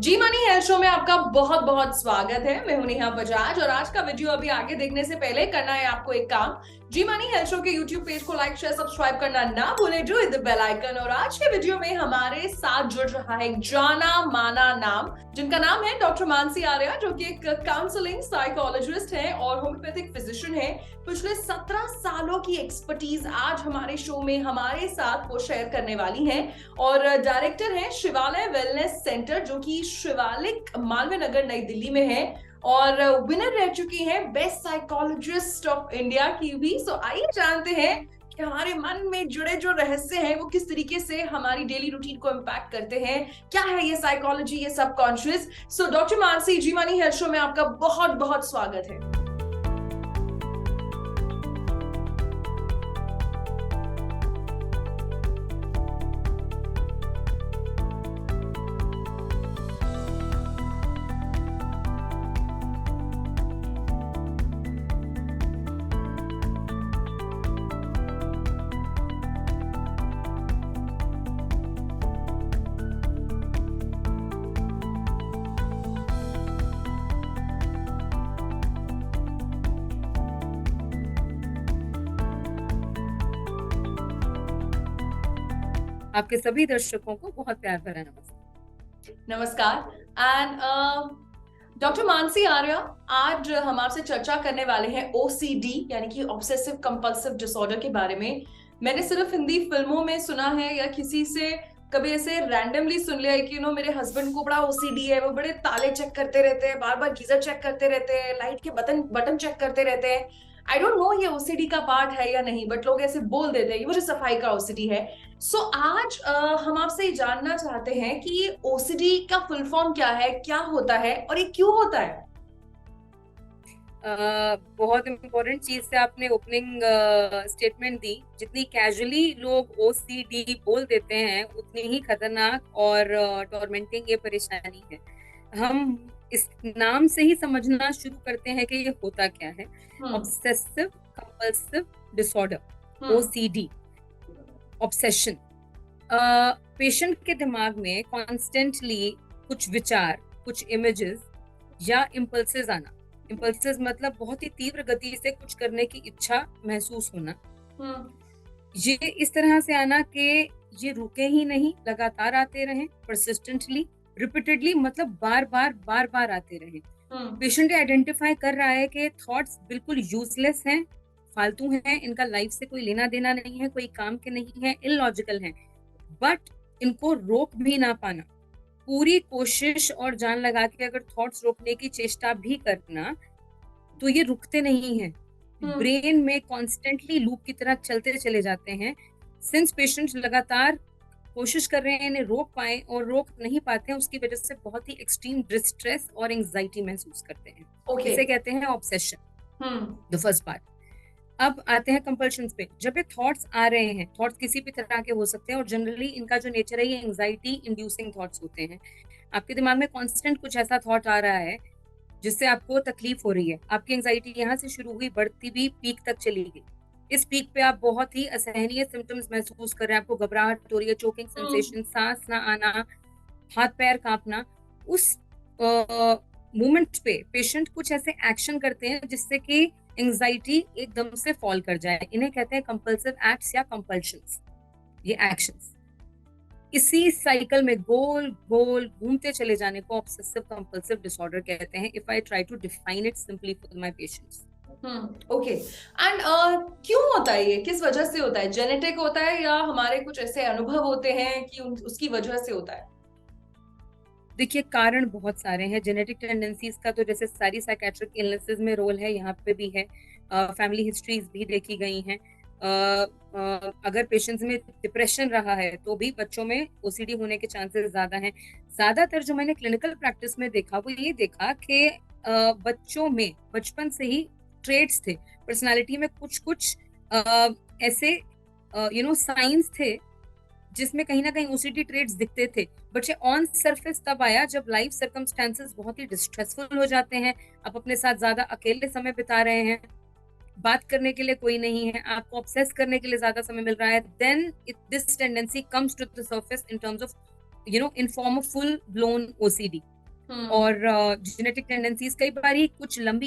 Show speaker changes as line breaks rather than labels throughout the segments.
जी money health show में आपका बहुत बहुत स्वागत है। मैं हूं नेहा बजाज और आज का वीडियो अभी आगे देखने से पहले करना है आपको एक काम। जी मनी हेल्थ शो के यूट्यूब पेज को लाइक शेयर सब्सक्राइब करना ना भूलें, जो इधर बेल आइकन। और आज के वीडियो में हमारे साथ जुड़ रहा है एक जाना माना नाम, जिनका नाम है डॉक्टर मानसी आर्या, जो कि एक काउंसलिंग साइकोलॉजिस्ट है और होम्योपैथिक फिजिशियन है। पिछले 17 सालों की एक्सपर्टीज आज हमारे शो में हमारे साथ वो शेयर करने वाली हैं। और डायरेक्टर हैं शिवालय वेलनेस सेंटर, जो कि शिवालिक मालवीय नगर नई दिल्ली में है, और विनर रह चुकी हैं बेस्ट साइकोलॉजिस्ट ऑफ इंडिया की भी। सो आइए जानते हैं कि हमारे मन में जुड़े जो रहस्य हैं वो किस तरीके से हमारी डेली रूटीन को इम्पैक्ट करते हैं। क्या है ये साइकोलॉजी, ये subconscious. So doctor Mansi, ji money health show में आपका बहुत बहुत स्वागत है।
आपके सभी दर्शकों को बहुत प्यार भरा नमस्कार।
नमस्कार। एंड डॉक्टर मानसी आर्या, आज हम आपसे चर्चा करने वाले हैं ओसीडी यानी कि ऑब्सेसिव कंपल्सिव डिसऑर्डर के बारे में। मैंने सिर्फ हिंदी फिल्मों में सुना है या किसी से कभी ऐसे रैंडमली सुन लिया है कि मेरे हस्बैंड को बड़ा ओसीडी है, वो बड़े ताले चेक करते रहते हैं, बार बार गीजर चेक करते रहते हैं, लाइट के बटन चेक करते रहते हैं। आई डोंट नो ये ओसीडी का पार्ट है या नहीं, बट लोग ऐसे बोल देते हैं ये मुझे सफाई का ओसीडी है। सो आज हम आपसे जानना चाहते हैं कि ये ओसीडी का फुल फॉर्म क्या है, क्या होता है और ये क्यों होता है।
बहुत इम्पोर्टेंट चीज से आपने ओपनिंग स्टेटमेंट दी। जितनी कैजुअली लोग ओसीडी बोल देते हैं उतनी ही खतरनाक और टॉर्मेंटिंग ये परेशानी है। हम इस नाम से ही समझना शुरू करते हैं कि ये होता क्या है। Obsessive compulsive disorder, OCD, obsession. Patient के दिमाग में कॉन्स्टेंटली कुछ विचार, कुछ इमेजेस या इम्पल्सेस आना। इम्पल्सेस मतलब बहुत ही तीव्र गति से कुछ करने की इच्छा महसूस होना। ये इस तरह से आना कि ये रुके ही नहीं, लगातार आते रहे, परसिस्टेंटली, रिपीटेडली, मतलब बार बार आते रहे। पेशेंट आइडेंटिफाई कर रहा है कि थॉट्स बिल्कुल यूजलेस हैं, फालतू हैं, इनका लाइफ से कोई लेना देना नहीं है, कोई काम के नहीं है, इलॉजिकल हैं, बट इनको रोक भी ना पाना। पूरी कोशिश और जान लगा के अगर थॉट्स रोकने की चेष्टा भी करना तो ये रुकते नहीं हैं। ब्रेन में कॉन्स्टेंटली लूप की तरह चलते चले जाते हैं। सिंस पेशेंट्स लगातार कोशिश कर रहे हैं इन्हें रोक पाए और रोक नहीं पाते हैं, उसकी वजह से बहुत ही एक्सट्रीम डिस्ट्रेस और एंजाइटी महसूस करते हैं। इसे कहते हैं ऑब्सेशन, द फर्स्ट पार्ट। अब आते हैं कंपल्शंस पे। जब ये थॉट्स आ रहे हैं, थॉट्स किसी भी तरह के हो सकते हैं और जनरली इनका जो नेचर है ये एंजाइटी इंड्यूसिंग थॉट्स होते हैं। आपके दिमाग में कांस्टेंट कुछ ऐसा थॉट आ रहा है जिससे आपको तकलीफ हो रही है। आपकी एंजाइटी यहाँ से शुरू हुई, बढ़ती भी पीक तक चली गई। इस पीक पे आप बहुत ही असहनीय सिम्टम्स महसूस कर रहे हैं। आपको घबराहट हो रही है, चोकिंग सेंसेशन, सांस ना आना, हाथ पैर कांपना। उस मोमेंट पे पेशेंट कुछ ऐसे एक्शन करते हैं जिससे कि एंजाइटी एकदम से फॉल कर जाए। इन्हें कहते हैं कंपल्सिव एक्ट्स या कंपल्शंस, ये एक्शंस। इसी साइकिल में गोल गोल घूमते चले जाने को ऑब्सेसिव कंपल्सिव डिसऑर्डर कहते हैं। If I try to define it simply for my patients.
Okay. And क्यों होता है ये, किस वजह से होता है? जेनेटिक होता है या हमारे कुछ ऐसे अनुभव होते हैं कि उसकी वजह से होता है?
देखिए, कारण बहुत सारे हैं। जेनेटिक टेंडेंसीज का तो जैसे सारी साइकेट्रिक इलनेसेस में रोल है, यहाँ पे भी है। फैमिली हिस्ट्रीज भी देखी गई हैं। अगर पेशेंट्स में डिप्रेशन रहा है तो भी बच्चों में ओसीडी होने के चांसेस ज्यादा हैं। ज्यादातर जो मैंने क्लिनिकल प्रैक्टिस में देखा वो ये देखा कि बच्चों में बचपन से ही ट्रेट्स थे, पर्सनालिटी में कुछ ऐसे साइंस थे जिसमें कहीं ना कहीं ओसीडी ट्रेट्स दिखते थे। बट ये ऑन सरफेस तब आया जब लाइफ सर्कमस्टेंसेस बहुत ही डिस्ट्रेसफुल हो जाते हैं, आप अपने साथ ज्यादा अकेले समय बिता रहे हैं, बात करने के लिए कोई नहीं है, आपको ऑब्सेस करने के लिए ज्यादा समय मिल रहा है, then this tendency comes to the surface in terms of in form of full blown OCD.
Hmm.
और जेनेटिक टेंडेंसीज, कई बार ही कुछ लंबी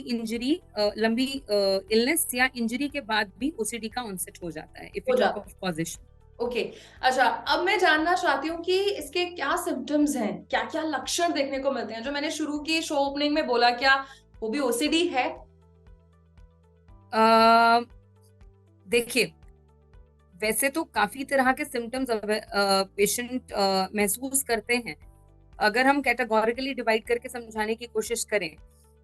इलनेस या इंजरी के बाद भी ओसीडी का ऑनसेट हो जाता है, इफ यू
हो
टॉक
जाता
ऑफ कॉजेशन।
है। ओके। अच्छा, अब मैं जानना चाहती हूँ कि इसके क्या सिम्टम्स हैं, क्या क्या लक्षण देखने को मिलते हैं, जो मैंने शुरू की शो ओपनिंग में बोला, क्या वो भी ओसीडी है?
देखिए, वैसे तो काफी तरह के सिम्टम्स पेशेंट महसूस करते हैं। अगर हम कैटेगोरिकली डिवाइड करके समझाने की कोशिश करें,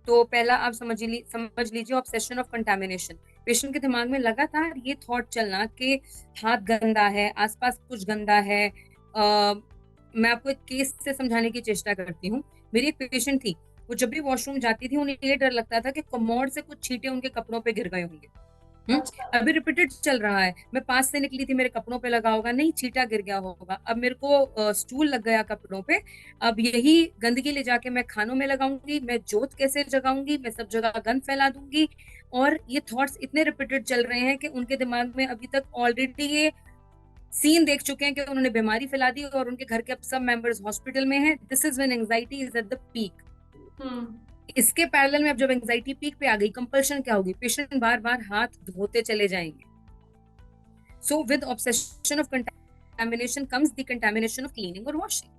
तो पहला आप समझ लीजिए ऑब्सेशन ऑफ कंटामिनेशन। पेशेंट के दिमाग में लगातार ये थॉट चलना कि हाथ गंदा है, आसपास कुछ गंदा है। मैं आपको एक केस से समझाने की चेष्टा करती हूँ। मेरी एक पेशेंट थी, वो जब भी वॉशरूम जाती थी उन्हें ये डर लगता था कि कमोड से कुछ छींटे उनके कपड़ों पे गिर गए होंगे।
अच्छा।
अभी रिपीटेड चल रहा है, मैं पास से निकली थी, मेरे कपड़ों पे लगा होगा, नहीं छींटा गिर गया होगा, अब मेरे को स्टूल लग गया कपड़ों पे, अब यही गंदगी ले जाके मैं खानों में लगाऊंगी, मैं जोत कैसे जगाऊंगी, मैं सब जगह गंद फैला दूंगी। और ये थॉट्स इतने रिपीटेड चल रहे हैं कि उनके दिमाग में अभी तक ऑलरेडी ये सीन देख चुके हैं कि उन्होंने बीमारी फैला दी और उनके घर के अब सब मेंबर्स हॉस्पिटल में हैं। This is when anxiety is at the peak.
Hmm.
इसके पैरेलल में अब जब एंजाइटी पीक पे आ गई, कंपल्शन क्या होगी, पेशेंट बार बार हाथ धोते चले जाएंगे। So with obsession of contamination comes the contamination of cleaning or washing,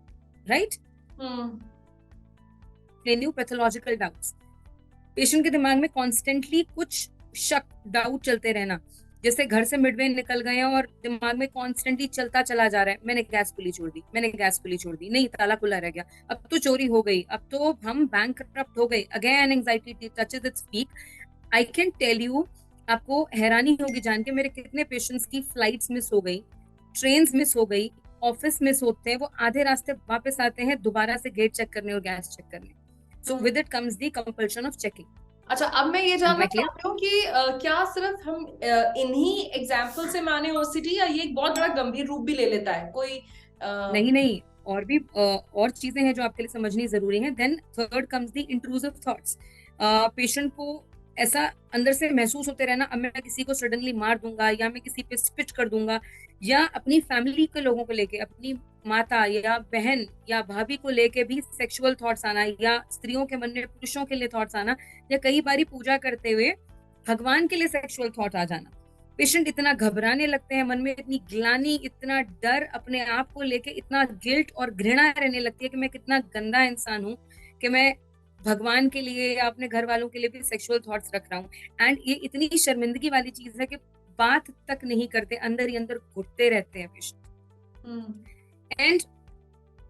right?
Hmm.
New pathological doubts. Patient के दिमाग में कॉन्स्टेंटली कुछ शक, डाउट चलते रहना। जैसे घर से मिडवे निकल गए हैं और दिमाग में कॉन्स्टेंटली चलता चला जा रहा है, मैंने गैस खुली छोड़ दी, मैंने गैस खुली छोड़ दी, नहीं ताला खुला रह गया, अब तो चोरी हो गई, अब तो हम बैंकरप्ट हो गए। Again anxiety touches its peak. I can tell you, आपको हैरानी होगी जान के, मेरे कितने पेशेंट्स की फ्लाइट्स मिस हो गई, ट्रेन्स मिस हो गई, ऑफिस मिस होते हैं, वो आधे रास्ते वापस आते हैं दोबारा से गेट चेक करने और गैस चेक करने। So with it comes the compulsion of checking.
अच्छा, अब मैं ये जानना
क्लियर?
चाहती हूँ कि क्या सिर्फ हम इन्हीं एग्जाम्पल से माने ओसीडी, या ये एक बहुत बड़ा गंभीर रूप भी ले लेता है कोई?
नहीं नहीं, और भी और चीजें हैं जो आपके लिए समझनी जरूरी हैं। Then third comes the intrusive thoughts. Patient को ऐसा अंदर से महसूस होते रहना, अब मैं किसी को सडनली मार दूंगा, या मैं किसी पे स्पिच कर दूंगा, या अपनी फैमिली के लोगों को लेके, अपनी माता या बहन या भाभी को लेके भी सेक्सुअल थॉट्स आना, या स्त्रियों के मन में पुरुषों के लिए थॉट्स आना, या कई बारी पूजा करते हुए भगवान के लिए सेक्सुअल थॉट आ जाना। पेशेंट इतना घबराने लगते हैं, मन में इतनी ग्लानी, इतना डर अपने आप को लेके, इतना गिल्ट और घृणा रहने लगती है कि मैं कितना गंदा इंसान हूँ कि मैं भगवान के लिए या अपने घर वालों के लिए भी सेक्सुअल थॉट्स रख रहा हूँ। एंड ये इतनी शर्मिंदगी वाली चीज है कि बात तक नहीं करते, अंदर ही अंदर घुटते रहते हैं पेशेंट। एंड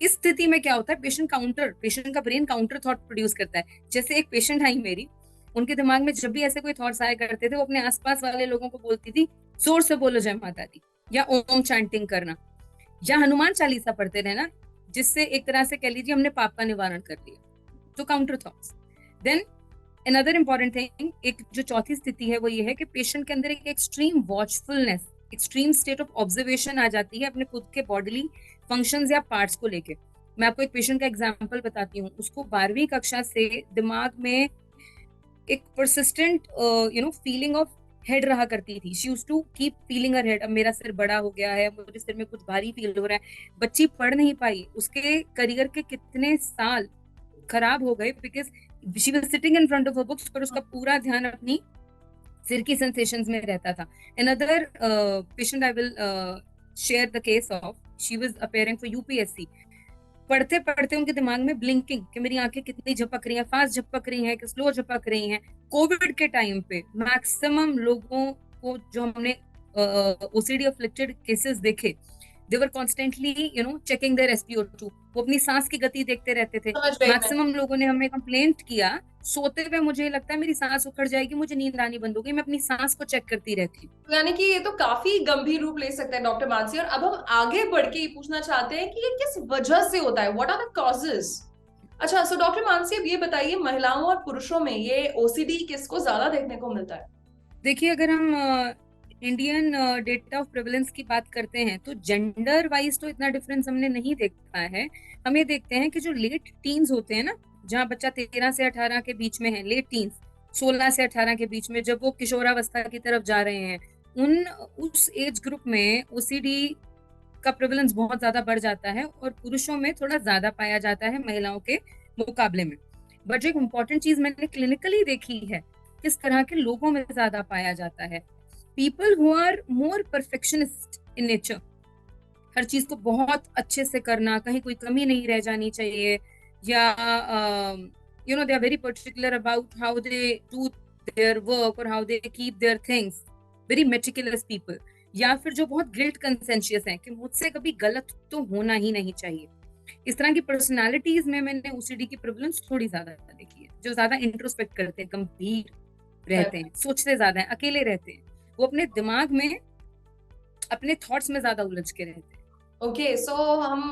इस स्थिति में क्या होता है, पेशेंट का ब्रेन काउंटर थॉट प्रोड्यूस करता है। जैसे एक पेशेंट आई मेरी, उनके दिमाग में जब भी ऐसे कोई थॉट्स आया करते थे, वो अपने आसपास वाले लोगों को बोलती थी, जोर से बोलो जय माता दी, या ओम चैंटिंग करना, या हनुमान चालीसा पढ़ते रहना, जिससे एक तरह से कह लीजिए हमने पाप का निवारण कर लिया। तो counter thoughts. Then another important thing, एक जो चौथी स्थिति है वो ये है कि पेशेंट के अंदर एक extreme watchfulness, extreme state of observation आ जाती है अपने खुद के बॉडीली फंक्शंस या पार्ट्स को लेके। मैं आपको एक पेशेंट का एग्जांपल बताती हूँ। उसको 12वीं कक्षा से दिमाग में एक परसिस्टेंट फीलिंग ऑफ हेड रहा करती थी। She used to keep feeling her head, अब मेरा सिर बड़ा हो गया है, मुझे सिर में कुछ भारी फील हो रहा है। बच्ची पढ़ नहीं पाई, उसके करियर के कितने साल खराब हो गए, because she was sitting in front of a books, पर उसका पूरा ध्यान अपनी सिर की सेंसेशंस में रहता था। Another patient I will share the case of, she was appearing for UPSC. पढ़ते पढ़ते उनके दिमाग में ब्लिंकिंग, कि मेरी आंखें कितनी झपक रही हैं, फास्ट झपक रही हैं कि स्लो झपक रही हैं। कोविड के टाइम पे मैक्सिमम लोगों को जो हमने ओसीडी अफ्लिक्टेड केसेस देखे, they were constantly checking their SpO2। वो अपनी सांस की गति देखते रहते थे।
समझ गई मैं।
मैक्सिमम लोगों ने हमें कंप्लेंट किया, सोते हुए मुझे लगता है मेरी सांस उखड़ जाएगी, मुझे नींद आनी बंद हो गई, मैं अपनी सांस को चेक करती रहती हूँ।
यानी कि ये तो काफी गंभीर रूप ले सकता है डॉक्टर मानसी। और अब हम आगे बढ़ के ये पूछना चाहते हैं कि ये किस वजह से होता है, व्हाट आर द कॉजेस? अच्छा, सो डॉक्टर मानसी, अब ये बताइए, महिलाओं और पुरुषों में ये ओसीडी किसको ज्यादा देखने को मिलता है?
देखिए, अगर हम इंडियन डेटा ऑफ प्रेवलेंस की बात करते हैं तो जेंडर वाइज तो इतना डिफरेंस हमने नहीं देखा है। हम ये देखते हैं कि जो लेट टीन्स होते हैं ना, जहाँ बच्चा 13 से 18 के बीच में है, लेट टीन्स 16 से 18 के बीच में, जब वो किशोरावस्था की तरफ जा रहे हैं, उस एज ग्रुप में ओसीडी का प्रेवलेंस बहुत ज्यादा बढ़ जाता है, और पुरुषों में थोड़ा ज्यादा पाया जाता है महिलाओं के मुकाबले में। बट जो एक इम्पॉर्टेंट चीज मैंने क्लिनिकली देखी है, किस तरह के लोगों में ज्यादा पाया जाता है, people who are more perfectionist in nature, हर चीज को बहुत अच्छे से करना, कहीं कोई कमी नहीं रह जानी चाहिए, या you know they are very particular about how they do their work और how they keep their things, very meticulous people, या फिर जो बहुत गिल्ट कंसेंशियस हैं कि मुझसे कभी गलत तो होना ही नहीं चाहिए। इस तरह की पर्सनालिटीज में मैंने ओसीडी की प्रेवलेंस थोड़ी ज्यादा देखी है, जो ज्यादा इंट्रोस्पेक्ट करते हैं, गंभीर रहते हैं, सोचते ज्यादा हैं, अकेले रहते हैं, वो अपने दिमाग में, अपने थॉट्स में ज्यादा उलझ के रहते हैं।
ओके, सो हम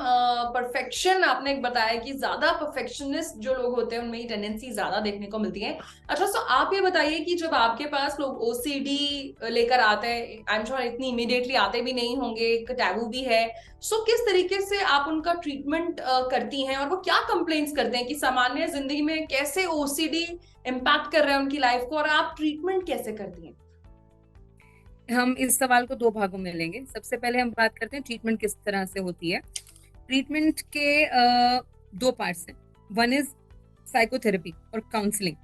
परफेक्शन, आपने एक बताया कि ज्यादा परफेक्शनिस्ट जो लोग होते हैं उनमें ये टेंडेंसी ज्यादा देखने को मिलती है। अच्छा, सो आप ये बताइए कि जब आपके पास लोग ओसीडी लेकर आते हैं, आई एम श्योर इतनी इमीडिएटली आते भी नहीं होंगे, एक टैबू भी है, सो किस तरीके से आप उनका ट्रीटमेंट करती हैं और वो क्या कंप्लेंट्स करते हैं कि सामान्य जिंदगी में कैसे ओसीडी इम्पैक्ट कर रहे हैं उनकी लाइफ को, और आप ट्रीटमेंट कैसे करती हैं?
हम इस सवाल को दो भागों में लेंगे। सबसे पहले हम बात करते हैं ट्रीटमेंट किस तरह से होती है। ट्रीटमेंट के दो पार्ट्स हैं, वन इज साइकोथेरेपी और काउंसलिंग।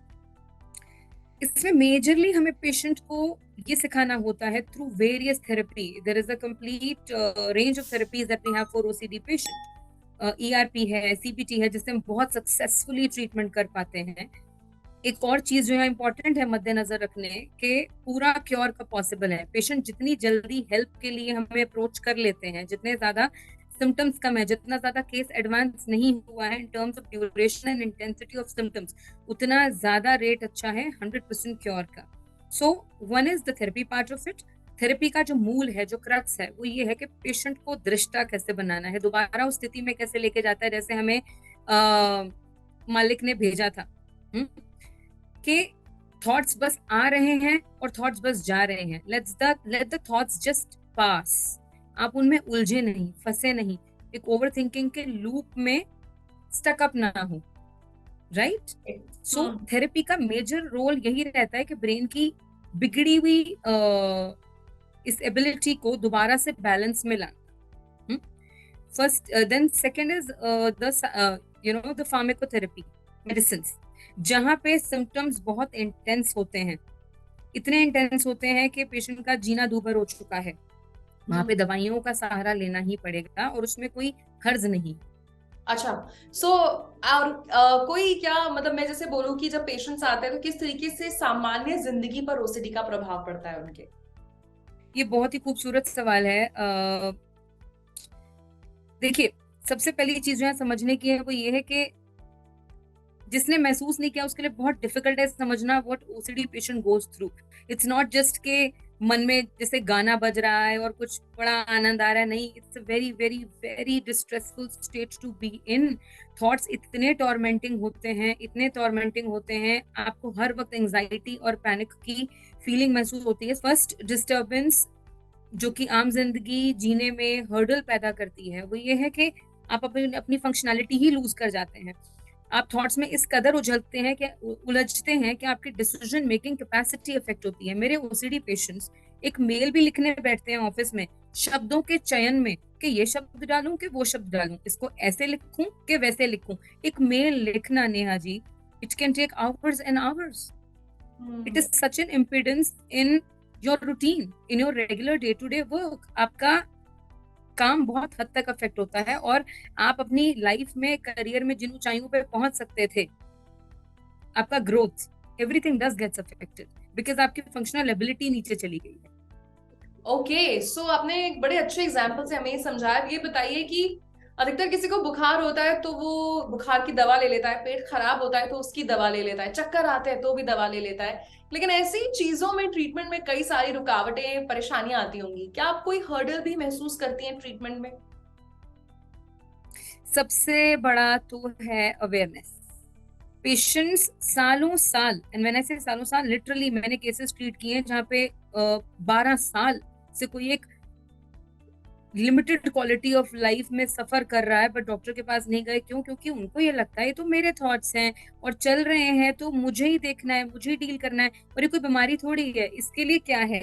इसमें मेजरली हमें पेशेंट को ये सिखाना होता है through various therapy. There is a complete range of therapies that we have for OCD patient. ERP है, सीबीटी है, जिससे हम बहुत सक्सेसफुली ट्रीटमेंट कर पाते हैं। एक और चीज जो है इंपॉर्टेंट है मद्देनजर रखने के, पूरा क्योर का पॉसिबल है। पेशेंट जितनी जल्दी हेल्प के लिए हमें अप्रोच कर लेते हैं, जितने ज्यादा सिम्टम्स कम है, जितना ज्यादा केस एडवांस नहीं हुआ है इन terms of duration and intensity of symptoms, उतना ज्यादा रेट अच्छा है 100% क्योर का। So one is the therapy part of it. Therapy का जो मूल है, जो क्रक्स है, वो ये है कि पेशेंट को दृष्टा कैसे बनाना है, दोबारा उस स्थिति में कैसे लेके जाता है जैसे हमें मालिक ने भेजा था। कि थॉट्स बस आ रहे हैं और थॉट्स बस जा रहे हैं, लेट द थॉट्स जस्ट पास। आप उनमें उलझे नहीं, फंसे नहीं, एक ओवर थिंकिंग के लूप में स्टक अप ना हो, राइट? सो थेरेपी का मेजर रोल यही रहता है कि ब्रेन की बिगड़ी हुई इस एबिलिटी को दोबारा से बैलेंस में लाना। First, then second is the pharmacotherapy, medicines, जहां पे सिम्टम्स बहुत इंटेंस होते हैं, इतने इंटेंस होते हैं कि पेशेंट का जीना दूभर हो चुका है, वहां पे दवाइयों का सहारा लेना ही पड़ेगा और उसमें कोई हर्ज नहीं।
अच्छा, सो और कोई क्या, मतलब मैं जैसे बोलूं कि जब पेशेंट्स आते हैं तो किस तरीके से सामान्य जिंदगी पर ओसीडी का प्रभाव पड़ता है उनके?
ये बहुत ही खूबसूरत सवाल है। देखिए, सबसे पहली चीज जो समझने की है वो ये है कि जिसने महसूस नहीं किया उसके लिए बहुत डिफिकल्ट है समझना what OCD patient goes through. It's not just के मन में जैसे गाना बज रहा है और कुछ बड़ा आनंद आ रहा है, नहीं, it's a very very very distressful state to be in. Thoughts इतने टॉर्मेंटिंग होते हैं, इतने टॉर्मेंटिंग होते हैं, आपको हर वक्त एंजाइटी और पैनिक की फीलिंग महसूस होती है। फर्स्ट डिस्टर्बेंस जो कि आम जिंदगी जीने में हर्डल पैदा करती है वो ये है कि आप अपनी फंक्शनैलिटी ही लूज कर जाते हैं। आप थॉट्स में इस कदर उलझते हैं कि आपकी डिसीजन मेकिंग कैपेसिटी इफेक्ट होती है। मेरे ओसीडी पेशेंट्स एक मेल भी लिखने बैठते हैं ऑफिस में, शब्दों के चयन में कि ये शब्द डालूं कि वो शब्द डालूं, इसको ऐसे लिखूं कि वैसे लिखूं। एक मेल लिखना, Neha ji, it can take hours and hours. It is such an impedance in your routine, in your regular day to day work. आपका काम बहुत हद तक अफेक्ट होता है और आप अपनी लाइफ में, करियर में जिन ऊंचाइयों पे पहुंच सकते थे, आपका growth, everything does gets affected because आपकी फंक्शनल एबिलिटी नीचे चली गई है।
ओके, सो आपने एक बड़े अच्छे एग्जाम्पल से हमें समझाया। ये बताइए कि अधिकतर किसी को बुखार होता है तो वो बुखार की दवा ले लेता है, पेट खराब होता है तो उसकी दवा ले लेता है, चक्कर आते हैं तो भी दवा ले लेता है, लेकिन ऐसी चीजों में ट्रीटमेंट में कई सारी रुकावटें, परेशानियां आती होंगी। क्या आप कोई हर्डल भी महसूस करती हैं ट्रीटमेंट में?
सबसे बड़ा तो है अवेयरनेस। पेशेंट्स सालों साल, एंड व्हेन आई से सालों साल, लिटरली मैंने केसेस ट्रीट किए हैं जहाँ पे 12 साल से कोई एक लिमिटेड क्वालिटी ऑफ लाइफ में सफर कर रहा है बट डॉक्टर के पास नहीं गए। क्यों? क्योंकि उनको ये लगता है ये तो मेरे थॉट्स हैं और चल रहे हैं तो मुझे ही देखना है, मुझे ही डील करना है, और ये कोई बीमारी थोड़ी है, इसके लिए क्या है,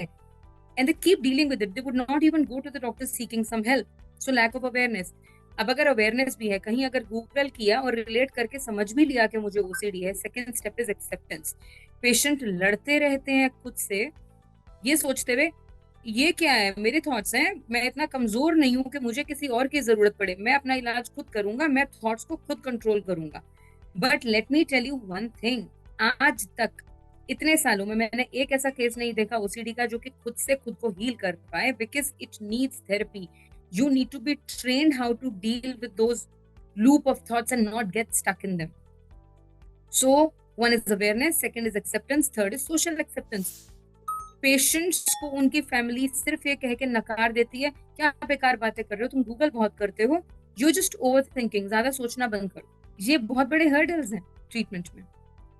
and they keep dealing with it. They would not even go to the doctor seeking some help. So lack of awareness. अब अगर अवेयरनेस भी है, कहीं अगर गूगल किया और रिलेट करके समझ भी लिया कि मुझे ओसीडी है, second step is acceptance. Patient लड़ते रहते हैं खुद से, ये सोचते हुए ये क्या है, मेरे थॉट्स हैं, मैं इतना कमजोर नहीं हूं कि मुझे किसी और की जरूरत पड़े, मैं अपना इलाज खुद करूंगा, मैं थॉट्स को खुद कंट्रोल करूंगा। But let me tell you one thing, आज तक इतने सालों में मैंने एक ऐसा केस नहीं देखा ओसीडी का जो कि खुद से खुद को हील कर पाए, because it needs therapy. You need to be trained how to deal with those loop of thoughts and not get stuck in them. So one is awareness, second is acceptance, third is social acceptance. Patients को उनकी family सिर्फ ये कह के नकार देती है, क्या बेकार बातें कर रहे हो, तुम गूगल बहुत करते हो, यू जस्ट ओवर थिंकिंग, ज्यादा सोचना बंद करो। ये बहुत बड़े हर्डल्स हैं ट्रीटमेंट में।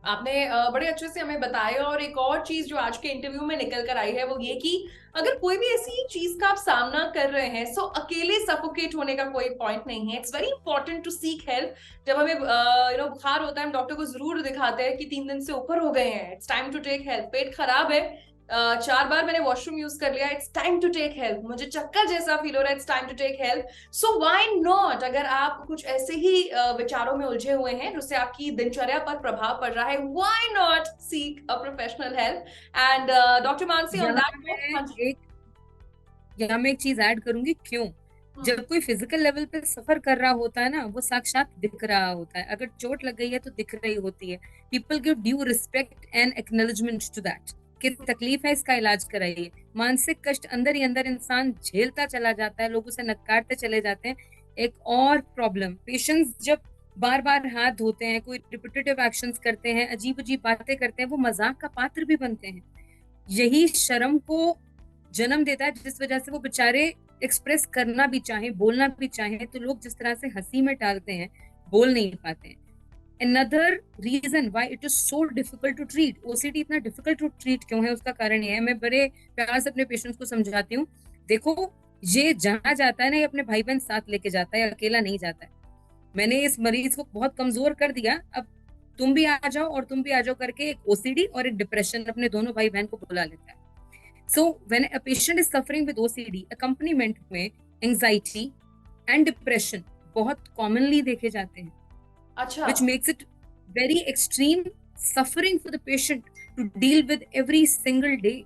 आपने बड़े अच्छे से हमें बताया। और एक और चीज जो आज के इंटरव्यू में निकल कर आई है वो ये कि अगर कोई भी ऐसी चीज का आप सामना कर रहे हैं, सो अकेले सफोकेट होने का कोई पॉइंट नहीं है। It's very important to seek help. जब हमें बुखार होता है, हम डॉक्टर को जरूर दिखाते हैं कि 3 दिन से ऊपर हो गए हैं, it's time to take help. पेट खराब है, 4 बार मैंने वॉशरूम यूज कर लिया, it's time to take help. मुझे चक्कर जैसा फील हो रहा है, it's time to take help. So why not, अगर आप कुछ ऐसे ही विचारों में उलझे हुए हैं जिससे आपकी दिनचर्या पर प्रभाव पड़ रहा है, why not seek a professional help. And doctor Mansi, on that
यहाँ मैं एक चीज ऐड करूंगी, क्यों, जब कोई फिजिकल लेवल पे सफर कर रहा होता है ना, वो साक्षात दिख रहा होता है। अगर चोट लग गई है तो दिख रही होती है। People give due respect and acknowledgement to that कि तकलीफ है, इसका इलाज कराइए। मानसिक कष्ट अंदर ही अंदर इंसान झेलता चला जाता है, लोग उसे नकारते चले जाते हैं। एक और प्रॉब्लम, पेशेंट्स जब बार बार हाथ धोते हैं, कोई रिपीटेटिव एक्शंस करते हैं, अजीब अजीब बातें करते हैं, वो मजाक का पात्र भी बनते हैं। यही शर्म को जन्म देता है, जिस वजह से वो बेचारे एक्सप्रेस करना भी चाहे, बोलना भी चाहे, तो लोग जिस तरह से हंसी में टालते हैं, बोल नहीं पाते हैं। Another reason why it is so difficult to treat, OCD इतना difficult to treat क्यों है, उसका कारण ये है, मैं बड़े प्यार से अपने पेशेंट्स को समझाती हूँ। देखो, ये जहाँ जाता है ना, ये अपने भाई बहन साथ लेके जाता है, अकेला नहीं जाता है। मैंने इस मरीज को बहुत कमजोर कर दिया, अब तुम भी आ जाओ और तुम भी आ जाओ करके एक ओसीडी और एक डिप्रेशन अपने दोनों भाई बहन को बुला लेता है। So when a patient is suffering with OCD, accompaniment में anxiety and depression बहुत commonly देखे जाते हैं,
अच्छा,
which makes it very extreme suffering for the patient to deal with every single day.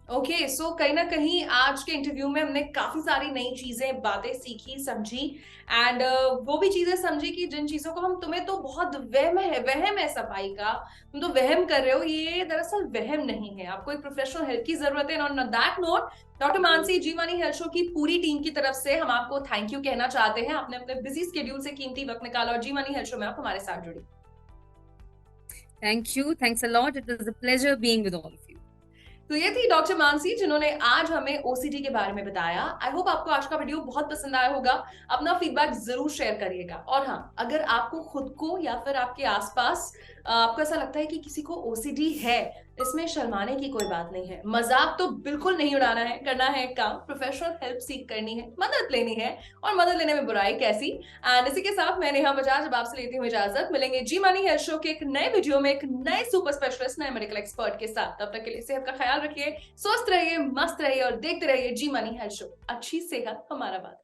Okay, so कहीं ना कहीं आज के इंटरव्यू में हमने काफी सारी नई चीजें, बातें सीखी, समझी। एंड वो भी चीजें समझी कि जिन चीजों को तुम्हें तो बहुत वहम है सफाई का, तुम तो वहम कर रहे हो, ये दरअसल वहम नहीं है। आपको एक प्रोफेशनल हेल्प की जरूरत है। On that note, doctor Mansi, ji money health show की पूरी टीम की तरफ से हम आपको थैंक यू कहना चाहते हैं। आपने अपने बिजी स्केड्यूल से कीमती वक्त निकाला और जी मनी हेल्थ शो में आप हमारे साथ जुड़ी।
Thank you, thanks a lot. It was a pleasure being with all of you.
तो ये थी डॉक्टर मानसी, जिन्होंने आज हमें ओसीडी के बारे में बताया। आई होप आपको आज का वीडियो बहुत पसंद आया होगा। अपना फीडबैक जरूर शेयर करिएगा। और हाँ, अगर आपको खुद को या फिर आपके आसपास आपको ऐसा लगता है कि किसी को ओसीडी है, इसमें शर्माने की कोई बात नहीं है। मजाक तो बिल्कुल नहीं उड़ाना है, करना है काम, प्रोफेशनल हेल्प सीख करनी है, मदद लेनी है, और मदद लेने में बुराई कैसी। एंड इसी के साथ मैं नेहा बजाज अब आपसे लेती हूँ इजाजत। मिलेंगे जी मनी हेल्थ शो के एक नए वीडियो में एक नए सुपर स्पेशलिस्ट, नए मेडिकल एक्सपर्ट के साथ। तब तक के लिए सेहत का ख्याल रखिए, स्वस्थ रहिए, मस्त रहिए और देखते रहिए जी मनी हेल्थ शो। अच्छी सेहत हमारा बात।